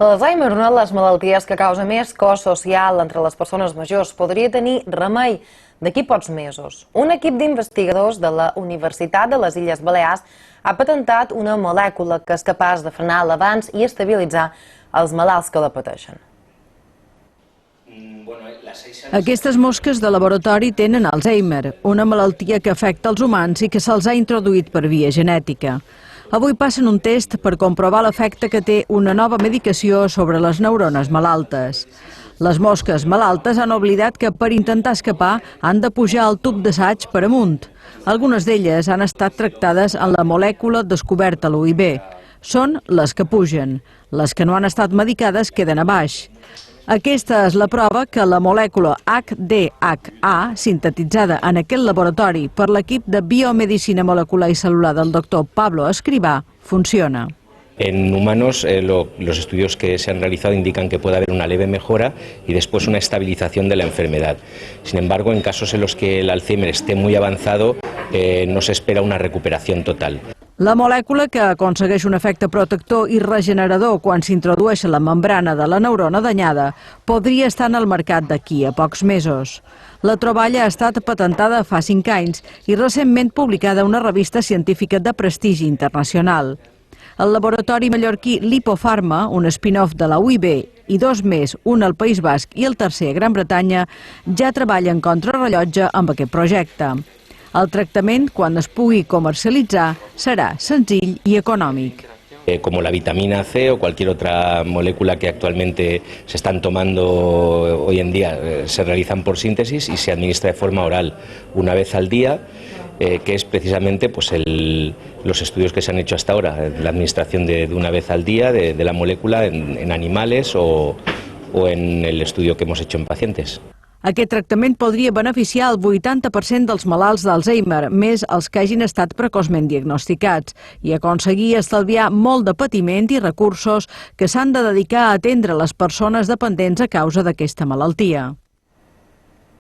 L'Alzheimer, una de les malalties que causa més cost social entre les persones majors, podria tenir remei d'aquí pocs mesos. Un equip d'investigadors de la Universitat de les Illes Balears ha patentat una molècula que és capaç de frenar l'avanç i estabilitzar els malalts que la pateixen. Aquestes mosques de laboratori tenen Alzheimer, una malaltia que afecta els humans i que se'ls ha introduït per via genètica. Avui passen un test per comprovar l'efecte que té una nova medicació sobre les neurones malaltes. Les mosques malaltes han oblidat que per intentar escapar han de pujar al tub d'assaig per amunt. Algunes d'elles han estat tractades en la molècula descoberta a l'UIB. Són les que pugen. Les que no han estat medicades queden a baix. Aquesta és la prova que la molècula HDHA, sintetitzada en aquest laboratori per l'equip de biomedicina molecular i cel·lular del doctor Pablo Escribá, funciona. En humanos, los estudios que se han realizado indican que puede haber una leve mejora y después una estabilización de la enfermedad. Sin embargo, en casos en los que el Alzheimer esté muy avanzado, no se espera una recuperación total. La molècula, que aconsegueix un efecte protector i regenerador quan s'introdueix a la membrana de la neurona danyada, podria estar en el mercat d'aquí a pocs mesos. La troballa ha estat patentada fa 5 anys i recentment publicada a una revista científica de prestigi internacional. El laboratori mallorquí Lipofarma, un spin-off de la UIB, i 2 més, un al País Basc i el tercer a Gran Bretanya, ja treballen contrarrellotge amb aquest projecte. El tractament, quan es pugui comercialitzar, serà senzill i econòmic. Como la vitamina C o cualquier otra molécula que actualmente se están tomando hoy en día, se realizan por síntesis y se administra de forma oral una vez al día, que es precisamente los estudios que se han hecho hasta ahora, la administración de una vez al día de la molécula en animales o en el estudio que hemos hecho en pacientes. Aquest tractament podria beneficiar el 80% dels malalts d'Alzheimer, més els que hagin estat precoçment diagnosticats, i aconseguir estalviar molt de patiment i recursos que s'han de dedicar a atendre les persones dependents a causa d'aquesta malaltia.